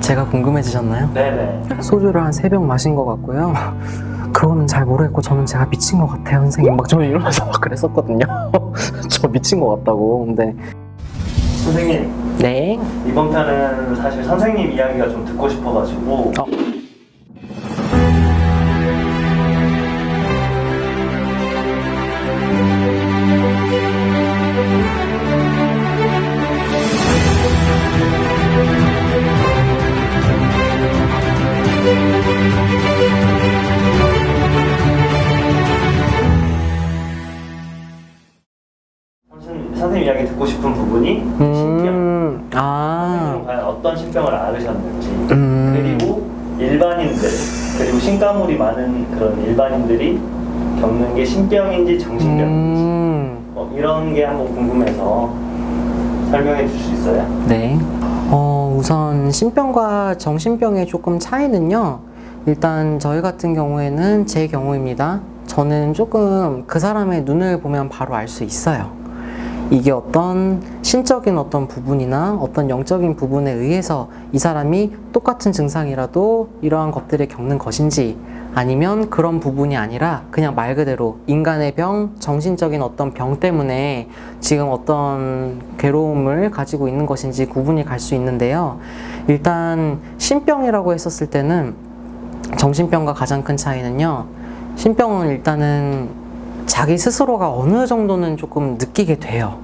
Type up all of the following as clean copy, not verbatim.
제가 궁금해지셨나요? 네네. 소주를 한 3병 마신 것 같고요. 그거는 잘 모르겠고 저는 제가 미친 것 같아요, 선생님. 막 저는 이러면서 막 그랬었거든요. 저 미친 것 같다고. 근데 선생님, 네. 이번 편은 사실 선생님 이야기가 좀 듣고 싶어가지고 선생님 이야기 듣고 싶은 부분이 신병. 선생님은 과연 어떤 신병을 앓으셨는지 그리고 일반인들 그리고 신가물이 많은 그런 일반인들이 겪는 게 신병인지 정신병인지 이런 게 한번 궁금해서 설명해 주실 수 있어요? 네. 우선 신병과 정신병의 조금 차이는요. 일단 저희 같은 경우에는 제 경우입니다. 저는 조금 그 사람의 눈을 보면 바로 알 수 있어요. 이게 어떤 신적인 어떤 부분이나 어떤 영적인 부분에 의해서 이 사람이 똑같은 증상이라도 이러한 것들을 겪는 것인지, 아니면 그런 부분이 아니라 그냥 말 그대로 인간의 병, 정신적인 어떤 병 때문에 지금 어떤 괴로움을 가지고 있는 것인지 구분이 갈 수 있는데요. 일단 신병이라고 했었을 때는 정신병과 가장 큰 차이는요, 신병은 일단은 자기 스스로가 어느 정도는 조금 느끼게 돼요.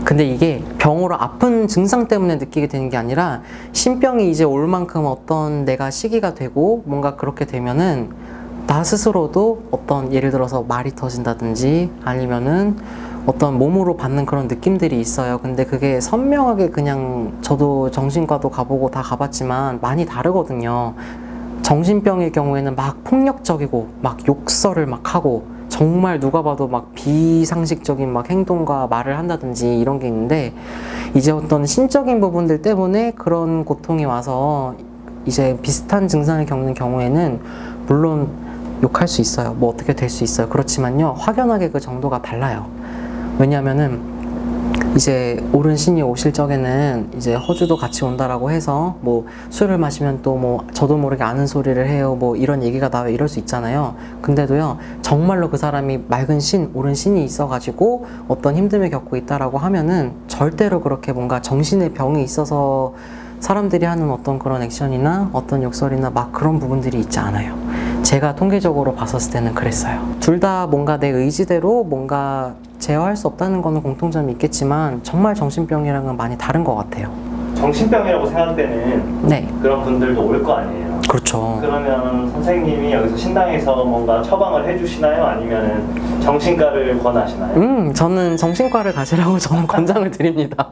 근데 이게 병으로 아픈 증상 때문에 느끼게 되는 게 아니라, 신병이 이제 올 만큼 어떤 내가 시기가 되고 뭔가 그렇게 되면은 나 스스로도 어떤, 예를 들어서 말이 터진다든지 아니면은 어떤 몸으로 받는 그런 느낌들이 있어요. 근데 그게 선명하게, 그냥 저도 정신과도 가보고 다 가봤지만 많이 다르거든요. 정신병의 경우에는 막 폭력적이고 막 욕설을 막 하고 정말 누가 봐도 막 비상식적인 막 행동과 말을 한다든지 이런 게 있는데, 이제 어떤 신적인 부분들 때문에 그런 고통이 와서 이제 비슷한 증상을 겪는 경우에는 물론 욕할 수 있어요. 뭐 어떻게 될 수 있어요. 그렇지만요, 확연하게 그 정도가 달라요. 왜냐하면은 이제 옳은 신이 오실 적에는 이제 허주도 같이 온다라고 해서 뭐 술을 마시면 또 뭐 저도 모르게 아는 소리를 해요, 뭐 이런 얘기가 나와 이럴 수 있잖아요. 근데도요, 정말로 그 사람이 맑은 신, 옳은 신이 있어가지고 어떤 힘듦을 겪고 있다라고 하면은 절대로 그렇게 뭔가 정신의 병이 있어서 사람들이 하는 어떤 그런 액션이나 어떤 욕설이나 막 그런 부분들이 있지 않아요. 제가 통계적으로 봤었을 때는 그랬어요. 둘 다 뭔가 내 의지대로 뭔가 제어할 수 없다는 거는 공통점이 있겠지만 정말 정신병이랑은 많이 다른 것 같아요. 정신병이라고 생각되는 네. 그런 분들도 올 거 아니에요. 그렇죠. 그러면 선생님이 여기서 신당에서 뭔가 처방을 해주시나요? 아니면 정신과를 권하시나요? 저는 정신과를 가시라고 저는 권장을 드립니다.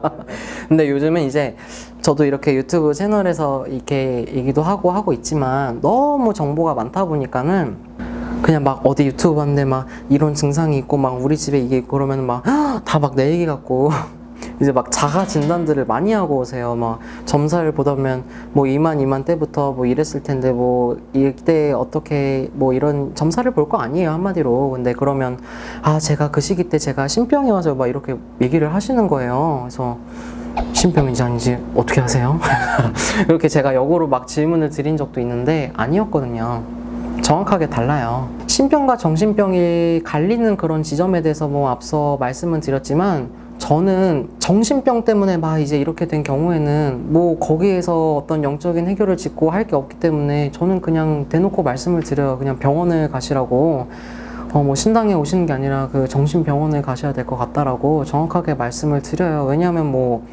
근데 요즘은 이제 저도 이렇게 유튜브 채널에서 이렇게 얘기도 하고 있지만 너무 정보가 많다 보니까는 그냥 막 어디 유튜브 봤는데 막 이런 증상이 있고 막 우리 집에 이게 있고 그러면 막 다 막 내 얘기 같고 이제 막 자가 진단들을 많이 하고 오세요. 막 점사를 보다 보면 뭐 이만 때부터 뭐 이랬을 텐데 뭐 이때 어떻게 뭐 이런 점사를 볼 거 아니에요, 한마디로. 근데 그러면 제가 그 시기 때 제가 신병이 와서 막 이렇게 얘기를 하시는 거예요. 그래서 신병인지 아닌지 어떻게 아세요? 이렇게 제가 역으로 막 질문을 드린 적도 있는데 아니었거든요. 정확하게 달라요. 신병과 정신병이 갈리는 그런 지점에 대해서 뭐 앞서 말씀은 드렸지만, 저는 정신병 때문에 막 이제 이렇게 된 경우에는 뭐 거기에서 어떤 영적인 해결을 짓고 할 게 없기 때문에 저는 그냥 대놓고 말씀을 드려요. 그냥 병원을 가시라고. 뭐 신당에 오시는 게 아니라 그 정신병원을 가셔야 될 것 같다라고 정확하게 말씀을 드려요. 왜냐하면 뭐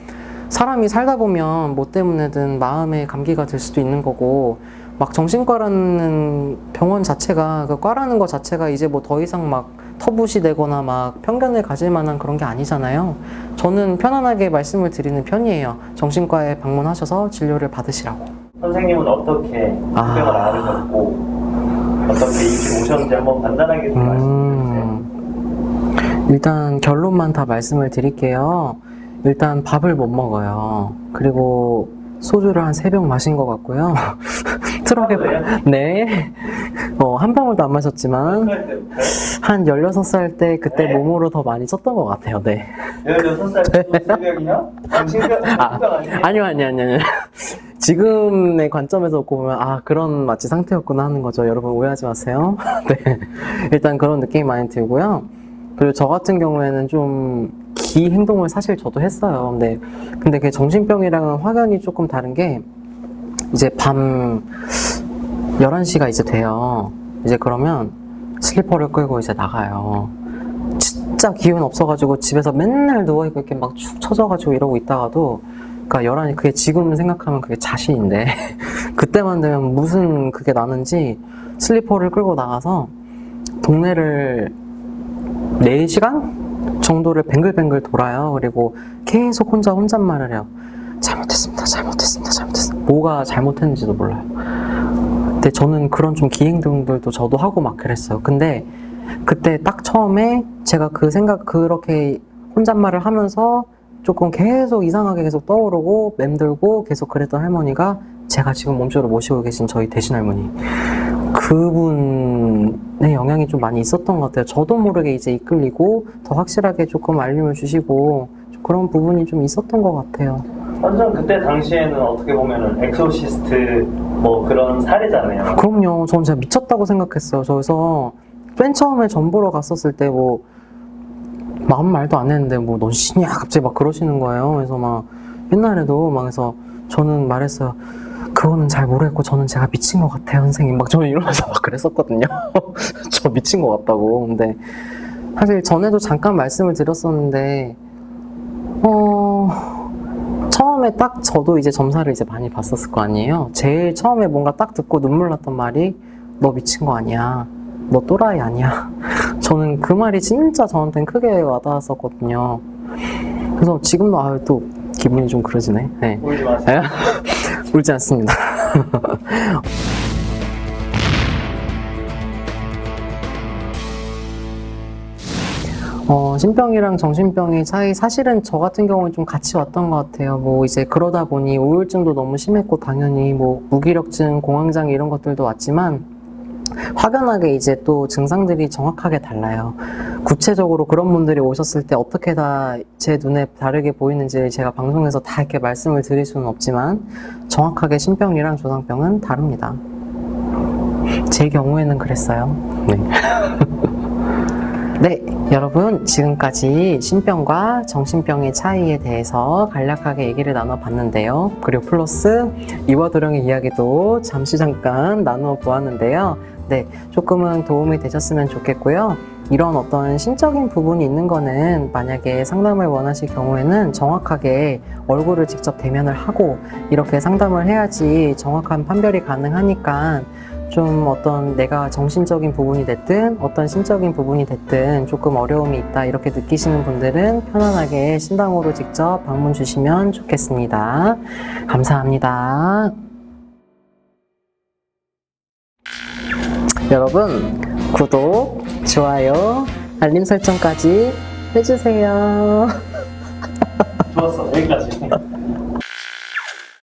사람이 살다 보면 뭐 때문에든 마음에 감기가 들 수도 있는 거고, 막 정신과라는 병원 자체가, 그 과라는 것 자체가 이제 뭐 더 이상 막 터부시 되거나 막 편견을 가질 만한 그런 게 아니잖아요. 저는 편안하게 말씀을 드리는 편이에요. 정신과에 방문하셔서 진료를 받으시라고. 선생님은 어떻게 신병을 앓으셨고 어떻게 이렇게 오셨는지 한번 간단하게 좀 말씀해 주세요. 일단 결론만 다 말씀을 드릴게요. 일단 밥을 못 먹어요. 그리고 소주를 한 3병 마신 것 같고요. 트럭에 네. 한 방울도 안 마셨지만 할 때부터 한 16살 때 그때 네? 몸으로 더 많이 썼던 것 같아요. 네. 16살 때 새벽이냐? 신병 아니에요? 아니요. 지금의 관점에서 놓고 보면 그런 마치 상태였구나 하는 거죠. 여러분 오해하지 마세요. 네. 일단 그런 느낌이 많이 들고요. 그리고 저 같은 경우에는 좀 기행동을 사실 저도 했어요. 근데 그게 정신병이랑은 확연히 조금 다른 게 이제 밤 11시가 이제 돼요. 이제 그러면 슬리퍼를 끌고 이제 나가요. 진짜 기운 없어가지고 집에서 맨날 누워있고 이렇게 막 축 처져가지고 이러고 있다가도 그러니까 11시 그게 지금 생각하면 그게 자신인데 그때만 되면 무슨 그게 나는지 슬리퍼를 끌고 나가서 동네를 4시간 정도를 뱅글뱅글 돌아요. 그리고 계속 혼잣말을 해요. 잘못했습니다. 뭐가 잘못했는지도 몰라요. 근데 저는 그런 좀 기행동들도 저도 하고 막 그랬어요. 근데 그때 딱 처음에 제가 그렇게 혼잣말을 하면서 조금 계속 이상하게 계속 떠오르고 맴돌고 계속 그랬던 할머니가 제가 지금 몸주로 모시고 계신 저희 대신 할머니. 그분의 영향이 좀 많이 있었던 것 같아요. 저도 모르게 이제 이끌리고 더 확실하게 조금 알림을 주시고 그런 부분이 좀 있었던 것 같아요. 완전 그때 당시에는 어떻게 보면은 엑소시스트 뭐 그런 사례잖아요. 그럼요. 전 진짜 미쳤다고 생각했어요. 그래서 맨 처음에 전 보러 갔었을 때 뭐 아무 말도 안 했는데 뭐 넌 신이야 갑자기 막 그러시는 거예요. 그래서 막 옛날에도 막 해서 저는 말했어요. 그거는 잘 모르겠고 저는 제가 미친 것 같아요 선생님. 막 저는 이러면서 막 그랬었거든요. 저 미친 것 같다고. 근데 사실 전에도 잠깐 말씀을 드렸었는데 처음에 딱 저도 이제 점사를 이제 많이 봤었을 거 아니에요. 제일 처음에 뭔가 딱 듣고 눈물 났던 말이 너 미친 거 아니야. 너 또라이 아니야. 저는 그 말이 진짜 저한테는 크게 와닿았었거든요. 그래서 지금도 또 기분이 좀 그러지네. 네. 울지 마세요. 울지 않습니다. 신병이랑 정신병의 차이, 사실은 저 같은 경우는 좀 같이 왔던 것 같아요. 뭐 이제 그러다 보니 우울증도 너무 심했고 당연히 뭐 무기력증, 공황장애 이런 것들도 왔지만 확연하게 이제 또 증상들이 정확하게 달라요. 구체적으로 그런 분들이 오셨을 때 어떻게 다 제 눈에 다르게 보이는지 제가 방송에서 다 이렇게 말씀을 드릴 수는 없지만 정확하게 신병이랑 조상병은 다릅니다. 제 경우에는 그랬어요. 네. 네, 여러분 지금까지 신병과 정신병의 차이에 대해서 간략하게 얘기를 나눠봤는데요. 그리고 플러스 이와도령의 이야기도 잠깐 나누어 보았는데요. 네, 조금은 도움이 되셨으면 좋겠고요. 이런 어떤 신적인 부분이 있는 거는 만약에 상담을 원하실 경우에는 정확하게 얼굴을 직접 대면을 하고 이렇게 상담을 해야지 정확한 판별이 가능하니까 좀 어떤 내가 정신적인 부분이 됐든 어떤 신적인 부분이 됐든 조금 어려움이 있다 이렇게 느끼시는 분들은 편안하게 신당으로 직접 방문 주시면 좋겠습니다. 감사합니다. 여러분 구독, 좋아요, 알림 설정까지 해주세요. 좋았어. 여기까지.